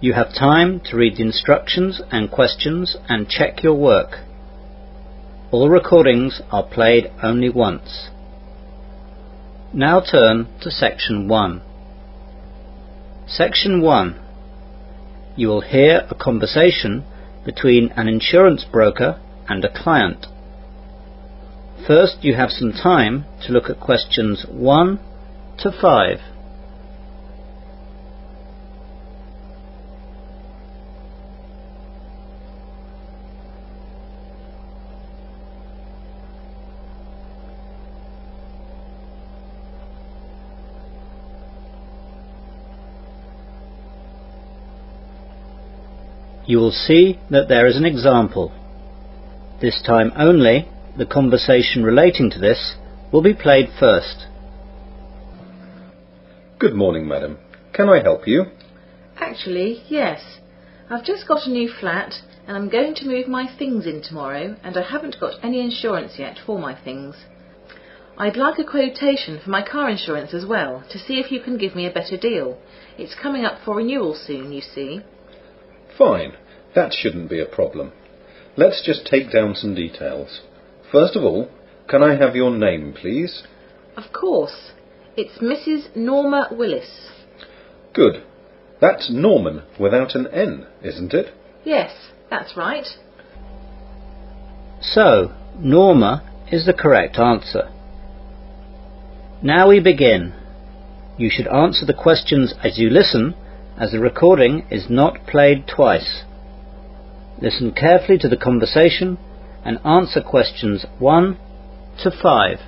You have time to read the instructions and questions and check your work. All recordings are played only once. Now turn to Section 1. Section 1. You will hear a conversation between an insurance broker and a client. First, you have some time to look at questions 1 to 5. You will see that there is an example. This time only, the conversation relating to this will be played first. Good morning, madam. Can I help you? Actually, yes. I've just got a new flat and I'm going to move my things in tomorrow, and I haven't got any insurance yet for my things. I'd like a quotation for my car insurance as well, to see if you can give me a better deal. It's coming up for renewal soon, you see. Fine. That shouldn't be a problem. Let's just take down some details. First of all, can I have your name, please? Of course. It's Mrs. Norma Willis. Good. That's Norman without an N, isn't it? Yes, that's right. So, Norma is the correct answer. Now we begin. You should answer the questions as you listen, as the recording is not played twice. Listen carefully to the conversation and answer questions 1 to 5.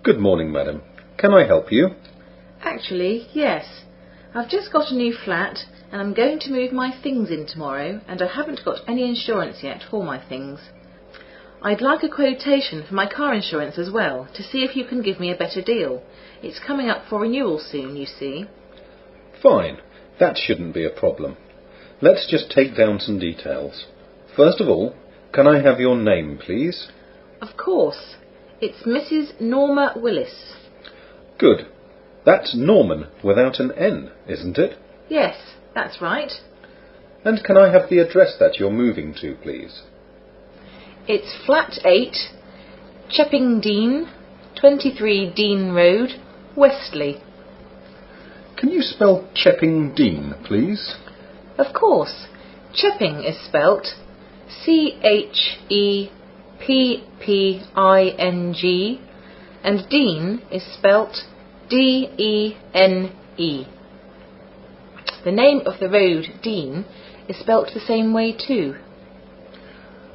Good morning, madam. Can I help you? Actually, yes. I've just got a new flat and I'm going to move my things in tomorrow, and I haven't got any insurance yet for my things. I'd like a quotation for my car insurance as well, to see if you can give me a better deal. It's coming up for renewal soon, you see. Fine. That shouldn't be a problem. Let's just take down some details. First of all, can I have your name, please? Of course. It's Mrs. Norma Willis. Good. That's Norman without an N, isn't it? Yes, that's right. And can I have the address that you're moving to, please? It's Flat 8, Chepping Dean, 23 Dean Road, Westley. Can you spell Chepping Dean, please? Of course. Chepping is spelt Chepping, and Dean is spelt Dene. The name of the road, Dean, is spelt the same way too.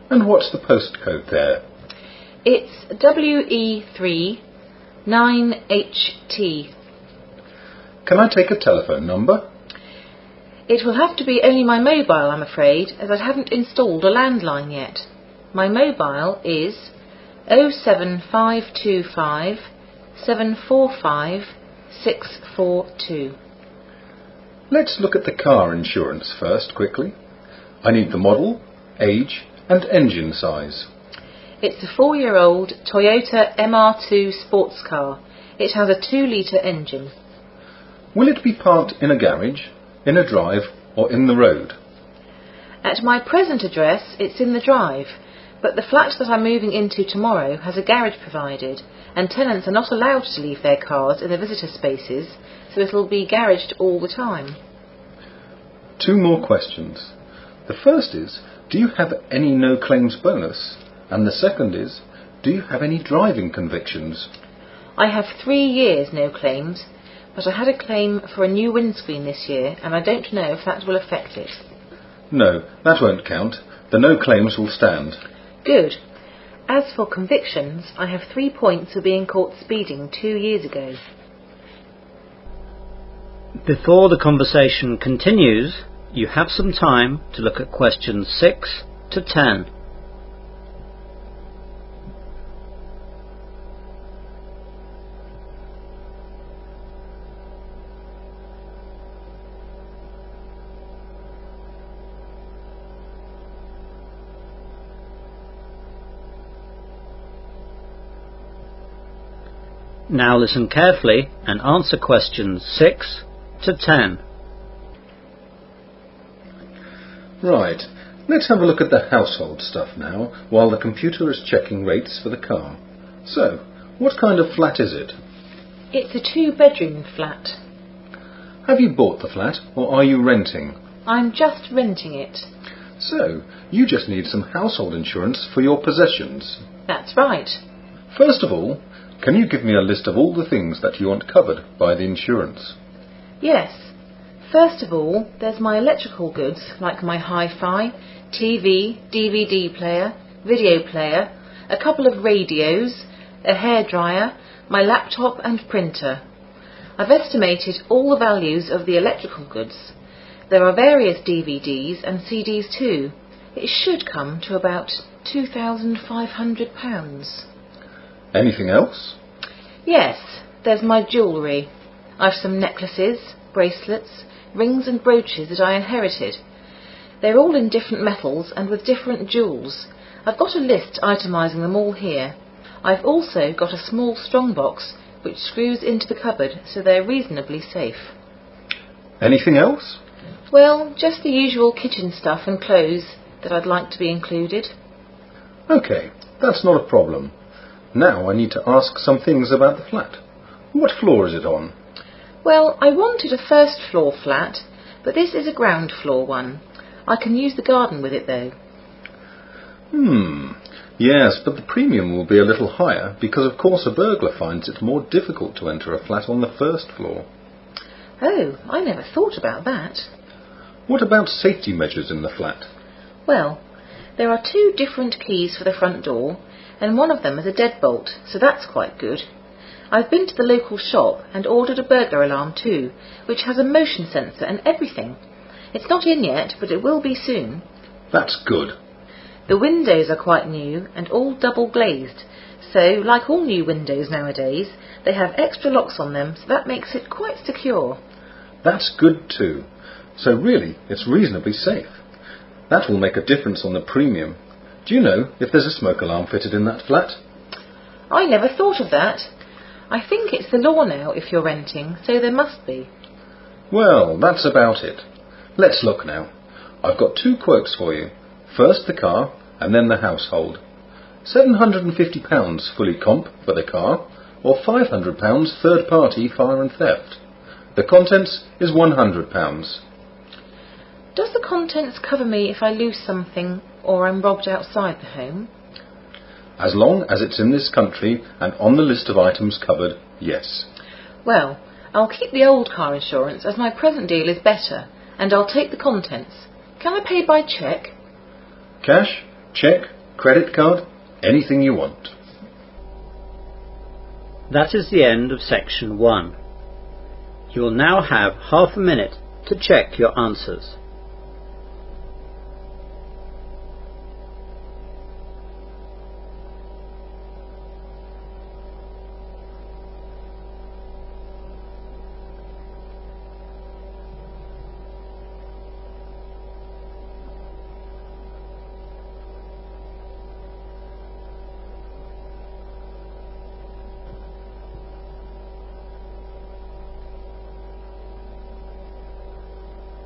And what's the postcode there? It's WE3 9HT. Can I take a telephone number? It will have to be only my mobile, I'm afraid, as I haven't installed a landline yet. My mobile is 07525 745 642. Let's look at the car insurance first, quickly. I need the model, age, and engine size. It's a 4-year-old Toyota MR2 sports car. It has a 2-litre engine. Will it be parked in a garage, in a drive, or in the road? At my present address, it's in the drive, but the flat that I'm moving into tomorrow has a garage provided, and tenants are not allowed to leave their cars in the visitor spaces, so it'll be garaged all the time. 2 more questions. The first is, do you have any no claims bonus? And the second is, do you have any driving convictions? I have 3 years no claims, but I had a claim for a new windscreen this year, and I don't know if that will affect it. No, that won't count. The no claims will stand. Good. As for convictions, I have 3 points for being caught speeding 2 years ago. Before the conversation continues, you have some time to look at questions 6 to 10. Now listen carefully and answer questions 6 to 10. Right, let's have a look at the household stuff now, while the computer is checking rates for the car. So, what kind of flat is it? It's a 2-bedroom flat. Have you bought the flat, or are you renting? I'm just renting it. So, you just need some household insurance for your possessions. That's right. First of all, can you give me a list of all the things that you want covered by the insurance? Yes. First of all, there's my electrical goods, like my hi-fi, TV, DVD player, video player, a couple of radios, a hairdryer, my laptop and printer. I've estimated all the values of the electrical goods. There are various DVDs and CDs too. It should come to about £2,500. Anything else? Yes, there's my jewellery. I've some necklaces, bracelets, rings and brooches that I inherited. They're all in different metals and with different jewels. I've got a list itemising them all here. I've also got a small strongbox which screws into the cupboard, so they're reasonably safe. Anything else? Well, just the usual kitchen stuff and clothes that I'd like to be included. OK, that's not a problem. Now I need to ask some things about the flat. What floor is it on? Well, I wanted a first floor flat, but this is a ground floor one. I can use the garden with it though. Yes, but the premium will be a little higher because of course a burglar finds it more difficult to enter a flat on the first floor. Oh, I never thought about that. What about safety measures in the flat? Well, there are 2 different keys for the front door, and one of them is a deadbolt, so that's quite good. I've been to the local shop and ordered a burglar alarm too, which has a motion sensor and everything. It's not in yet, but it will be soon. That's good. The windows are quite new and all double glazed, so like all new windows nowadays, they have extra locks on them, so that makes it quite secure. That's good too. So really, it's reasonably safe. That will make a difference on the premium. Do you know if there's a smoke alarm fitted in that flat? I never thought of that. I think it's the law now if you're renting, so there must be. Well, that's about it. Let's look now. I've got 2 quotes for you. First the car, and then the household. £750 fully comp for the car, or £500 third party fire and theft. The contents is £100. Does the contents cover me if I lose something or I'm robbed outside the home? As long as it's in this country and on the list of items covered, yes. Well, I'll keep the old car insurance as my present deal is better, and I'll take the contents. Can I pay by cheque? Cash, cheque, credit card, anything you want. That is the end of section 1. You will now have half a minute to check your answers.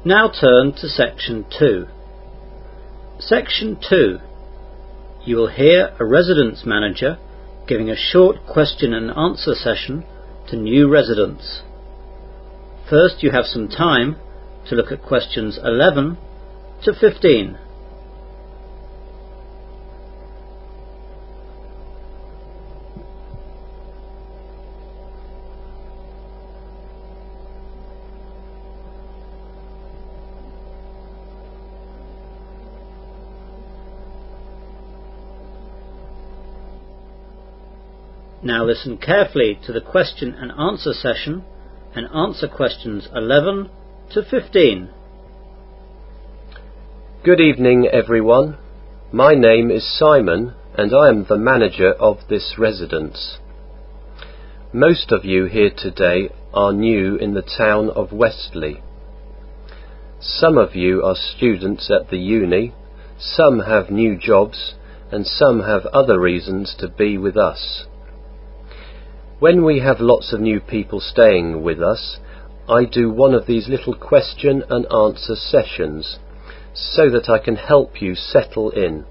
Now turn to section 2. Section 2. You will hear a residence manager giving a short question and answer session to new residents. First you have some time to look at questions 11 to 15. Now listen carefully to the question and answer session and answer questions 11 to 15. Good evening, everyone. My name is Simon and I am the manager of this residence. Most of you here today are new in the town of Westley. Some of you are students at the uni, some have new jobs, and some have other reasons to be with us. When we have lots of new people staying with us, I do one of these little question and answer sessions so that I can help you settle in.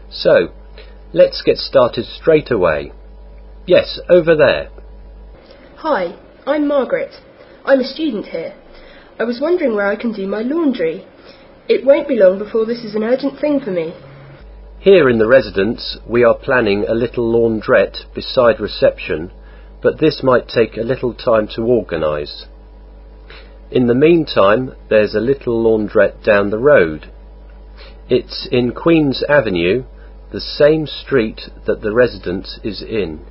So, let's get started straight away. Yes, over there. Hi, I'm Margaret. I'm a student here. I was wondering where I can do my laundry. It won't be long before this is an urgent thing for me. Here in the residence we are planning a little laundrette beside reception, but this might take a little time to organise. In the meantime, there's a little laundrette down the road. It's in Queen's Avenue, the same street that the residence is in.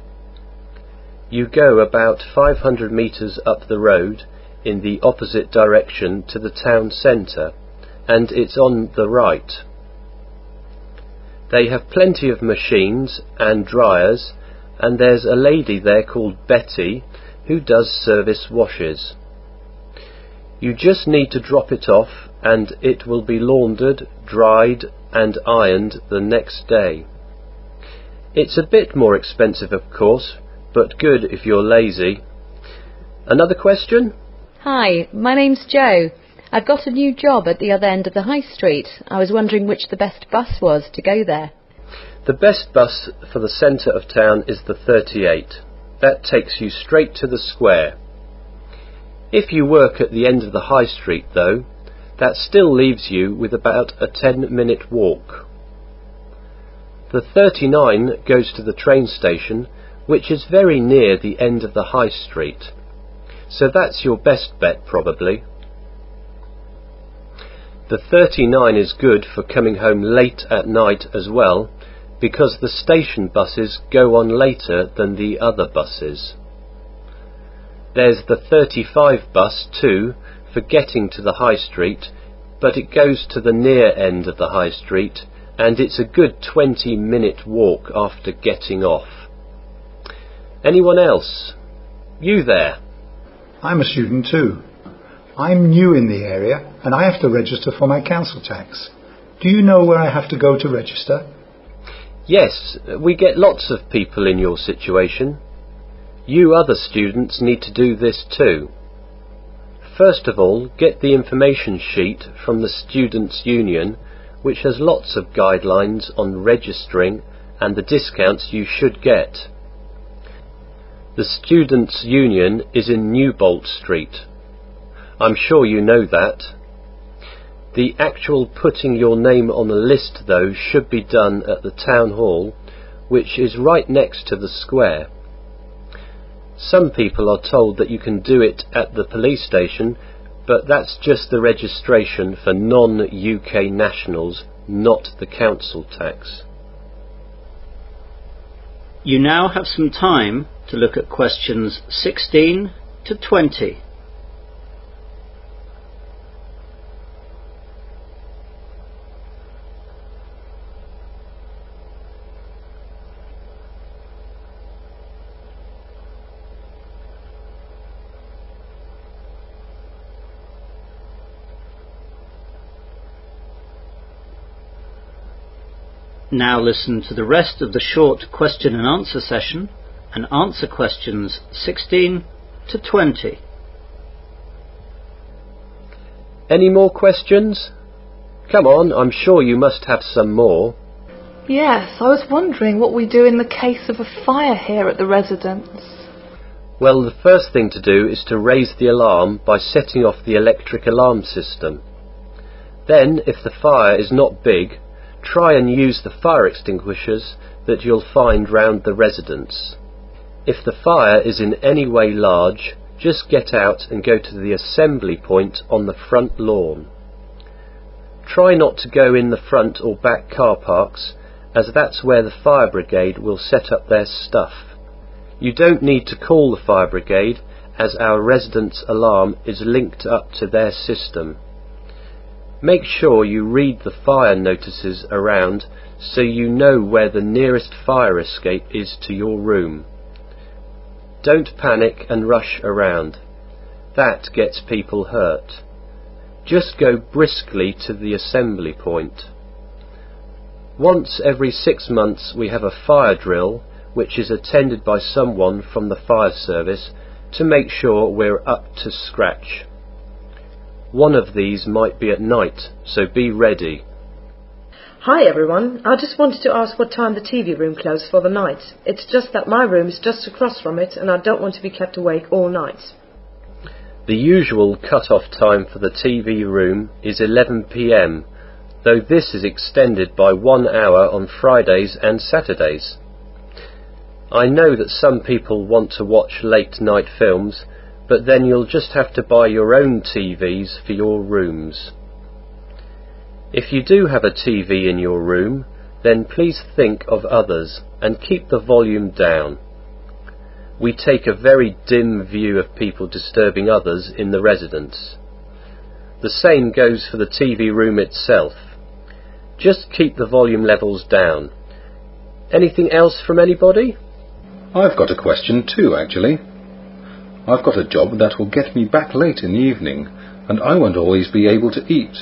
You go about 500 metres up the road in the opposite direction to the town centre, and it's on the right. They have plenty of machines and dryers, and there's a lady there called Betty who does service washes. You just need to drop it off and it will be laundered, dried and ironed the next day. It's a bit more expensive of course, but good if you're lazy. Another question? Hi, my name's Jo. I've got a new job at the other end of the high street. I was wondering which the best bus was to go there. The best bus for the centre of town is the 38. That takes you straight to the square. If you work at the end of the high street though, that still leaves you with about a 10-minute walk. The 39 goes to the train station, which is very near the end of the high street. So that's your best bet probably. The 39 is good for coming home late at night as well, because the station buses go on later than the other buses. There's the 35 bus too for getting to the high street, but it goes to the near end of the high street, and it's a good 20-minute walk after getting off. Anyone else? You there? I'm a student too. I'm new in the area and I have to register for my council tax. Do you know where I have to go to register? Yes, we get lots of people in your situation. You other students need to do this too. First of all, get the information sheet from the Students' Union, which has lots of guidelines on registering and the discounts you should get. The Students' Union is in Newbolt Street. I'm sure you know that. The actual putting your name on the list though should be done at the town hall, which is right next to the square. Some people are told that you can do it at the police station, but that's just the registration for non-UK nationals, not the council tax. You now have some time to look at questions 16 to 20. Now listen to the rest of the short question and answer session and answer questions 16 to 20. Any more questions? Come on, I'm sure you must have some more. Yes, I was wondering what we do in the case of a fire here at the residence. Well, the first thing to do is to raise the alarm by setting off the electric alarm system. Then, if the fire is not big, try and use the fire extinguishers that you'll find round the residence. If the fire is in any way large, just get out and go to the assembly point on the front lawn. Try not to go in the front or back car parks, as that's where the fire brigade will set up their stuff. You don't need to call the fire brigade, as our residence alarm is linked up to their system. Make sure you read the fire notices around so you know where the nearest fire escape is to your room. Don't panic and rush around. That gets people hurt. Just go briskly to the assembly point. Once every 6 months we have a fire drill, which is attended by someone from the fire service to make sure we're up to scratch. One of these might be at night, so be ready. Hi everyone, I just wanted to ask what time the TV room closed for the night. It's just that my room is just across from it and I don't want to be kept awake all night. The usual cut-off time for the TV room is 11 p.m, though this is extended by 1 hour on Fridays and Saturdays. I know that some people want to watch late-night films, but then you'll just have to buy your own TVs for your rooms. If you do have a TV in your room, then please think of others and keep the volume down. We take a very dim view of people disturbing others in the residence. The same goes for the TV room itself. Just keep the volume levels down. Anything else from anybody? I've got a question too, actually. I've got a job that will get me back late in the evening, and I won't always be able to eat.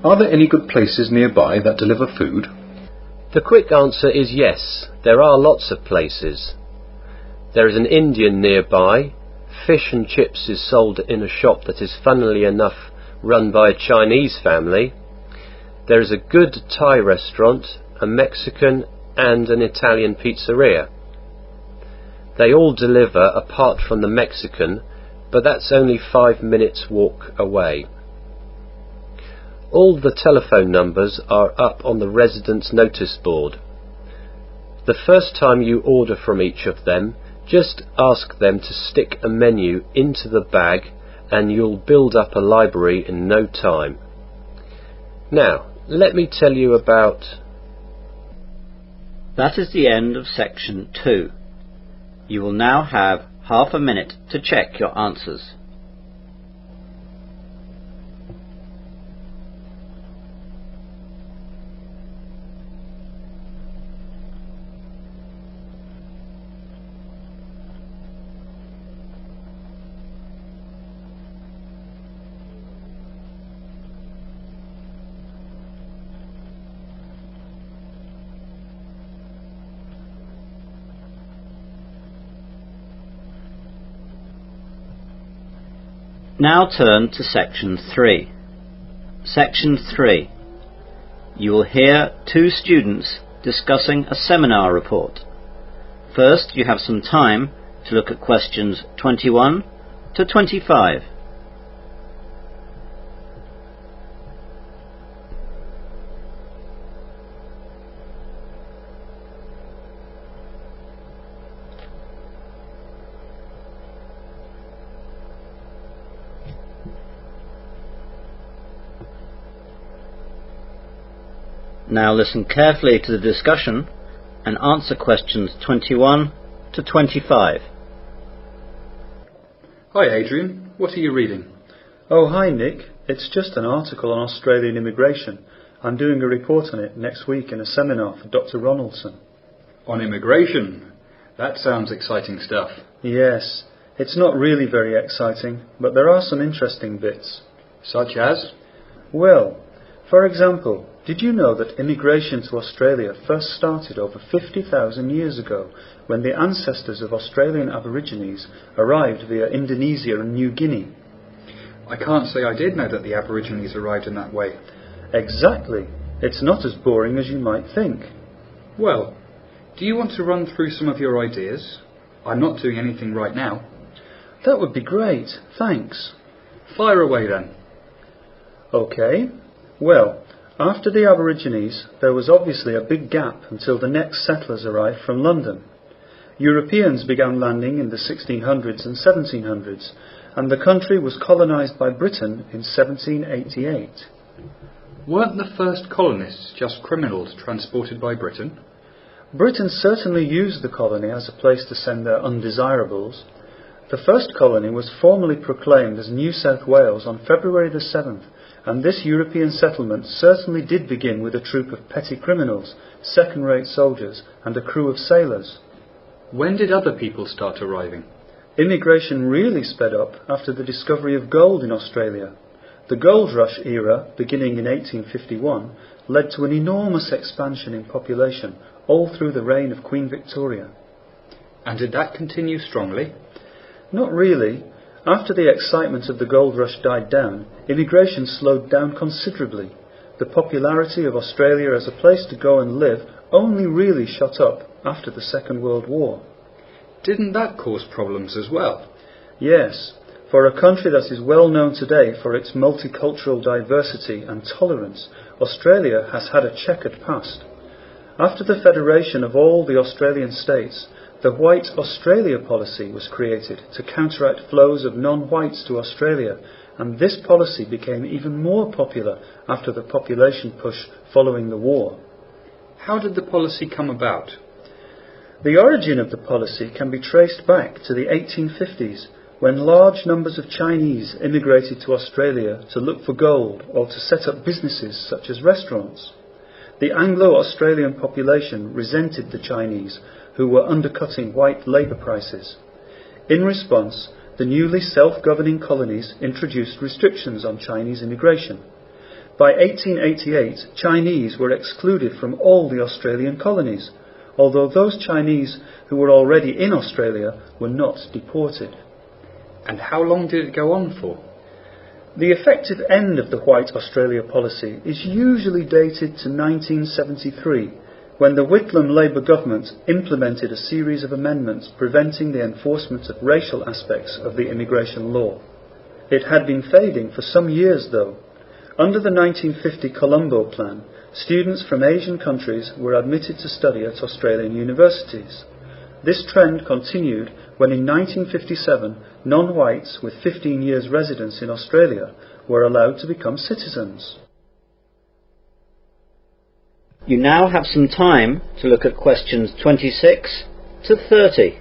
Are there any good places nearby that deliver food? The quick answer is yes, there are lots of places. There is an Indian nearby. Fish and chips is sold in a shop that is, funnily enough, run by a Chinese family. There is a good Thai restaurant, a Mexican and an Italian pizzeria. They all deliver apart from the Mexican, but that's only 5 minutes walk away. All the telephone numbers are up on the residence notice board. The first time you order from each of them, just ask them to stick a menu into the bag and you'll build up a library in no time. Now, let me tell you about... That is the end of section 2. You will now have half a minute to check your answers. Now turn to section 3. Section 3. You will hear 2 students discussing a seminar report. First, you have some time to look at questions 21 to 25. Now listen carefully to the discussion and answer questions 21 to 25. Hi Adrian, what are you reading? Oh, hi Nick. It's just an article on Australian immigration. I'm doing a report on it next week in a seminar for Dr. Ronaldson. On immigration? That sounds exciting stuff. Yes, it's not really very exciting, but there are some interesting bits. Such as? Well, for example, did you know that immigration to Australia first started over 50,000 years ago, when the ancestors of Australian Aborigines arrived via Indonesia and New Guinea? I can't say I did know that the Aborigines arrived in that way. Exactly. It's not as boring as you might think. Well, do you want to run through some of your ideas? I'm not doing anything right now. That would be great, thanks. Fire away then. OK. Well, after the Aborigines, there was obviously a big gap until the next settlers arrived from London. Europeans began landing in the 1600s and 1700s, and the country was colonised by Britain in 1788. Weren't the first colonists just criminals transported by Britain? Britain certainly used the colony as a place to send their undesirables. The first colony was formally proclaimed as New South Wales on February the 7th, and this European settlement certainly did begin with a troop of petty criminals, second-rate soldiers, and a crew of sailors. When did other people start arriving? Immigration really sped up after the discovery of gold in Australia. The gold rush era, beginning in 1851, led to an enormous expansion in population all through the reign of Queen Victoria. And did that continue strongly? Not really. After the excitement of the gold rush died down, immigration slowed down considerably. The popularity of Australia as a place to go and live only really shot up after the Second World War. Didn't that cause problems as well? Yes. For a country that is well known today for its multicultural diversity and tolerance, Australia has had a checkered past. After the federation of all the Australian states, the White Australia policy was created to counteract flows of non-whites to Australia, and this policy became even more popular after the population push following the war. How did the policy come about? The origin of the policy can be traced back to the 1850s, when large numbers of Chinese immigrated to Australia to look for gold or to set up businesses such as restaurants. The Anglo-Australian population resented the Chinese, who were undercutting white labour prices. In response, the newly self-governing colonies introduced restrictions on Chinese immigration. By 1888, Chinese were excluded from all the Australian colonies, although those Chinese who were already in Australia were not deported. And how long did it go on for? The effective end of the White Australia policy is usually dated to 1973, when the Whitlam Labour government implemented a series of amendments preventing the enforcement of racial aspects of the immigration law. It had been fading for some years, though. Under the 1950 Colombo Plan, students from Asian countries were admitted to study at Australian universities. This trend continued when in 1957 non-whites with 15 years residence in Australia were allowed to become citizens. You now have some time to look at questions 26 to 30.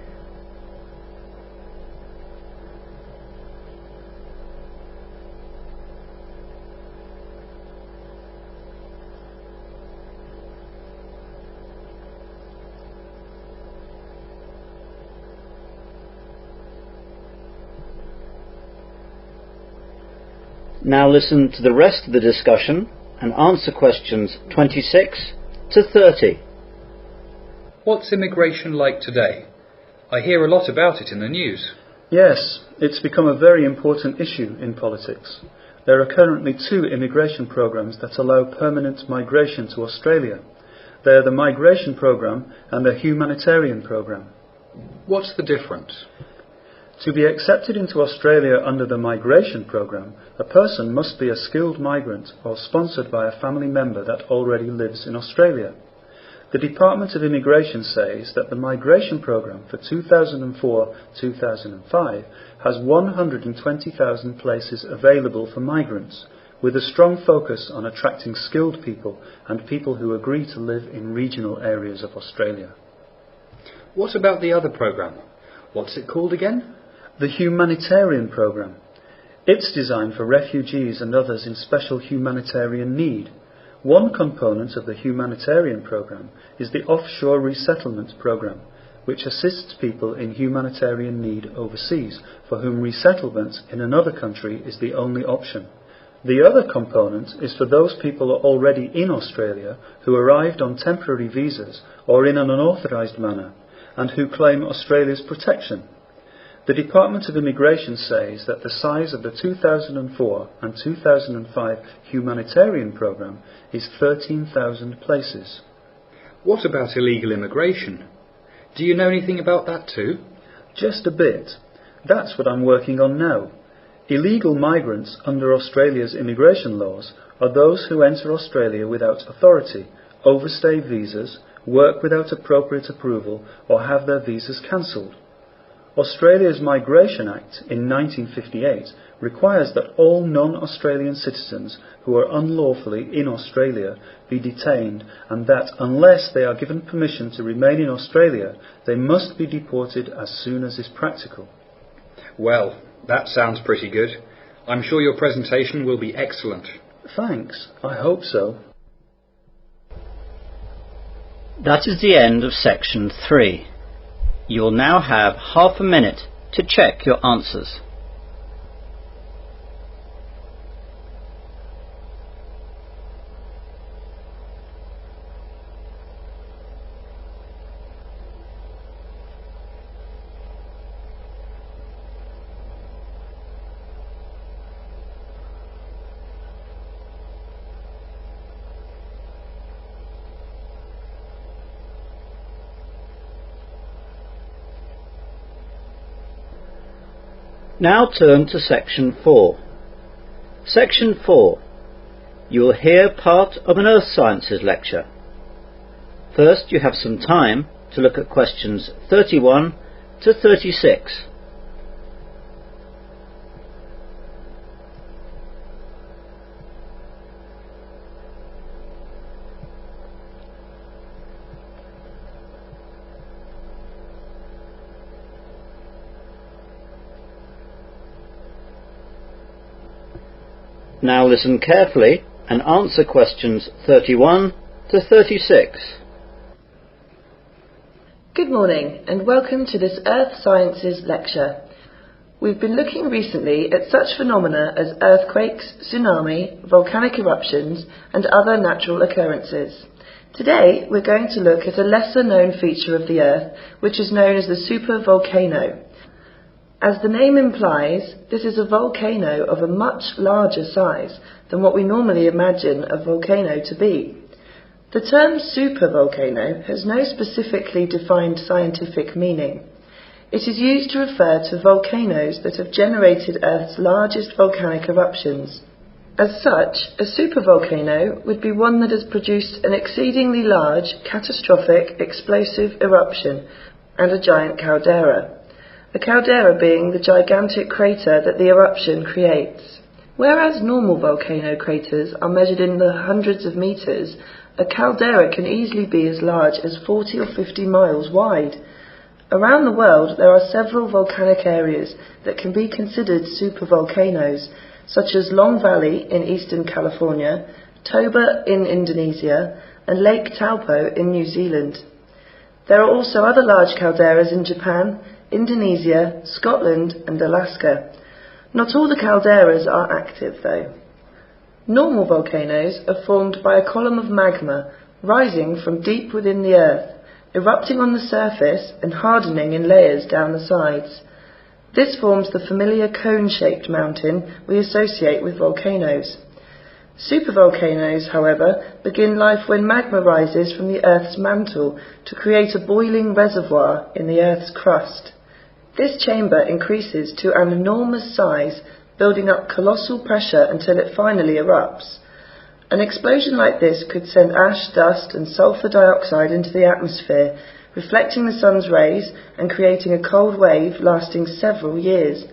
Now listen to the rest of the discussion and answer questions 26 to 30. What's immigration like today? I hear a lot about it in the news. Yes, it's become a very important issue in politics. There are currently 2 immigration programs that allow permanent migration to Australia. They are the Migration Program and the Humanitarian Program. What's the difference? To be accepted into Australia under the Migration Program, a person must be a skilled migrant or sponsored by a family member that already lives in Australia. The Department of Immigration says that the Migration Program for 2004-2005 has 120,000 places available for migrants, with a strong focus on attracting skilled people and people who agree to live in regional areas of Australia. What about the other program? What's it called again? The Humanitarian Program. It's designed for refugees and others in special humanitarian need. One component of the Humanitarian Program is the Offshore Resettlement Program, which assists people in humanitarian need overseas, for whom resettlement in another country is the only option. The other component is for those people already in Australia who arrived on temporary visas or in an unauthorised manner, and who claim Australia's protection. The Department of Immigration says that the size of the 2004 and 2005 humanitarian program is 13,000 places. What about illegal immigration? Do you know anything about that too? Just a bit. That's what I'm working on now. Illegal migrants under Australia's immigration laws are those who enter Australia without authority, overstay visas, work without appropriate approval, or have their visas cancelled. Australia's Migration Act in 1958 requires that all non-Australian citizens who are unlawfully in Australia be detained, and that unless they are given permission to remain in Australia, they must be deported as soon as is practical. Well, that sounds pretty good. I'm sure your presentation will be excellent. Thanks. I hope so. That is the end of section 3. You will now have half a minute to check your answers. Now turn to Section 4. Section 4. You will hear part of an Earth Sciences lecture. First, you have some time to look at questions 31 to 36. Now listen carefully and answer questions 31 to 36. Good morning and welcome to this Earth Sciences lecture. We've been looking recently at such phenomena as earthquakes, tsunami, volcanic eruptions and other natural occurrences. Today we're going to look at a lesser known feature of the Earth, which is known as the supervolcano. As the name implies, this is a volcano of a much larger size than what we normally imagine a volcano to be. The term supervolcano has no specifically defined scientific meaning. It is used to refer to volcanoes that have generated Earth's largest volcanic eruptions. As such, a supervolcano would be one that has produced an exceedingly large, catastrophic, explosive eruption and a giant caldera. A caldera being the gigantic crater that the eruption creates. Whereas normal volcano craters are measured in the hundreds of meters, a caldera can easily be as large as 40 or 50 miles wide. Around the world there are several volcanic areas that can be considered supervolcanoes, such as Long Valley in eastern California, Toba in Indonesia, and Lake Taupo in New Zealand. There are also other large calderas in Japan, Indonesia, Scotland and Alaska. Not all the calderas are active though. Normal volcanoes are formed by a column of magma rising from deep within the Earth, erupting on the surface and hardening in layers down the sides. This forms the familiar cone-shaped mountain we associate with volcanoes. Supervolcanoes, however, begin life when magma rises from the Earth's mantle to create a boiling reservoir in the Earth's crust. This chamber increases to an enormous size, building up colossal pressure until it finally erupts. An explosion like this could send ash, dust and sulfur dioxide into the atmosphere, reflecting the sun's rays and creating a cold wave lasting several years.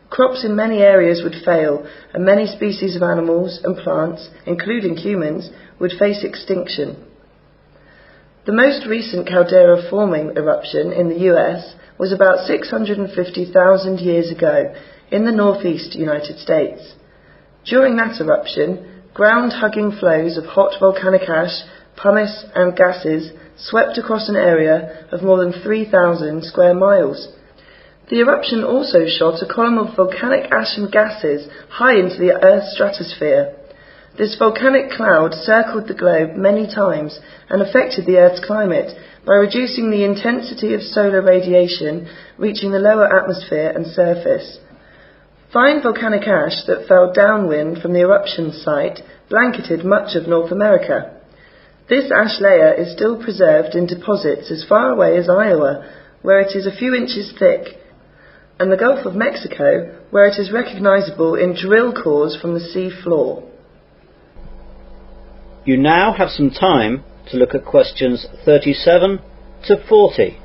Crops in many areas would fail, and many species of animals and plants, including humans, would face extinction. The most recent caldera-forming eruption in the US was about 650,000 years ago in the northeast United States. During that eruption, ground-hugging flows of hot volcanic ash, pumice and gases swept across an area of more than 3,000 square miles. The eruption also shot a column of volcanic ash and gases high into the Earth's stratosphere. This volcanic cloud circled the globe many times and affected the Earth's climate by reducing the intensity of solar radiation reaching the lower atmosphere and surface. Fine volcanic ash that fell downwind from the eruption site blanketed much of North America. This ash layer is still preserved in deposits as far away as Iowa, where it is a few inches thick, and the Gulf of Mexico, where it is recognizable in drill cores from the sea floor. You now have some time to look at questions 37 to 40.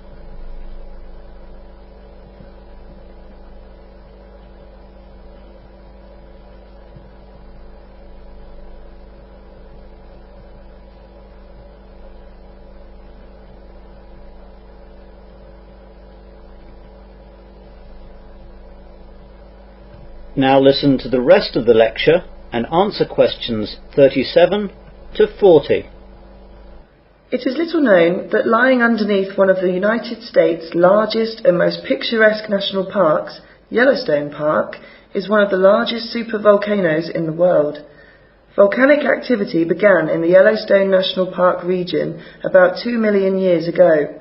Now listen to the rest of the lecture and answer questions 37 to 40. It is little known that lying underneath one of the United States' largest and most picturesque national parks, Yellowstone Park, is one of the largest supervolcanoes in the world. Volcanic activity began in the Yellowstone National Park region about 2 million years ago.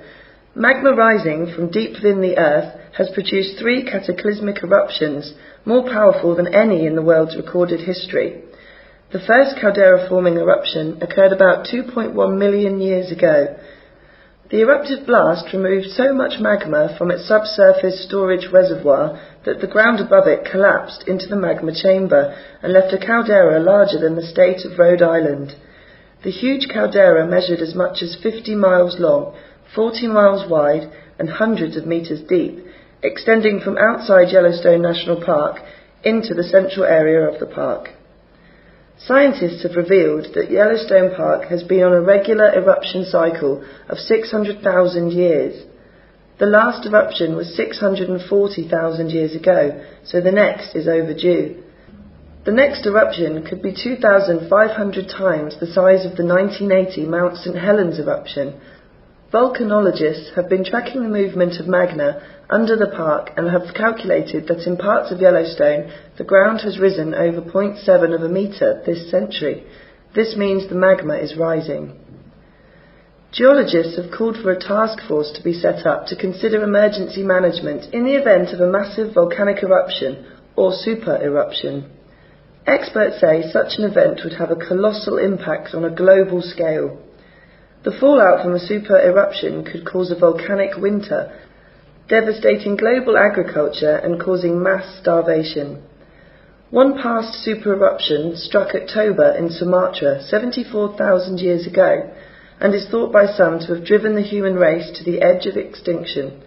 Magma rising from deep within the Earth has produced 3 cataclysmic eruptions, more powerful than any in the world's recorded history. The first caldera-forming eruption occurred about 2.1 million years ago. The eruptive blast removed so much magma from its subsurface storage reservoir that the ground above it collapsed into the magma chamber and left a caldera larger than the state of Rhode Island. The huge caldera measured as much as 50 miles long, 40 miles wide, and hundreds of meters deep, extending from outside Yellowstone National Park into the central area of the park. Scientists have revealed that Yellowstone Park has been on a regular eruption cycle of 600,000 years. The last eruption was 640,000 years ago, so the next is overdue. The next eruption could be 2,500 times the size of the 1980 Mount St. Helens eruption. Volcanologists have been tracking the movement of magma under the park and have calculated that in parts of Yellowstone the ground has risen over 0.7 of a metre this century. This means the magma is rising. Geologists have called for a task force to be set up to consider emergency management in the event of a massive volcanic eruption or super eruption. Experts say such an event would have a colossal impact on a global scale. The fallout from a super eruption could cause a volcanic winter, devastating global agriculture and causing mass starvation. One past super eruption struck at Toba in Sumatra 74,000 years ago and is thought by some to have driven the human race to the edge of extinction.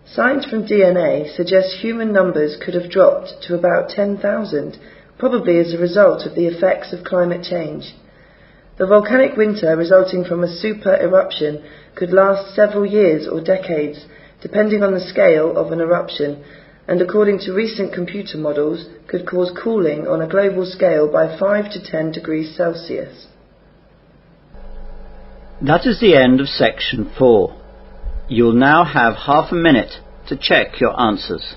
Signs from DNA suggest human numbers could have dropped to about 10,000, probably as a result of the effects of climate change. The volcanic winter resulting from a super eruption could last several years or decades, depending on the scale of an eruption, and according to recent computer models, could cause cooling on a global scale by 5 to 10 degrees Celsius. That is the end of section 4. You'll now have half a minute to check your answers.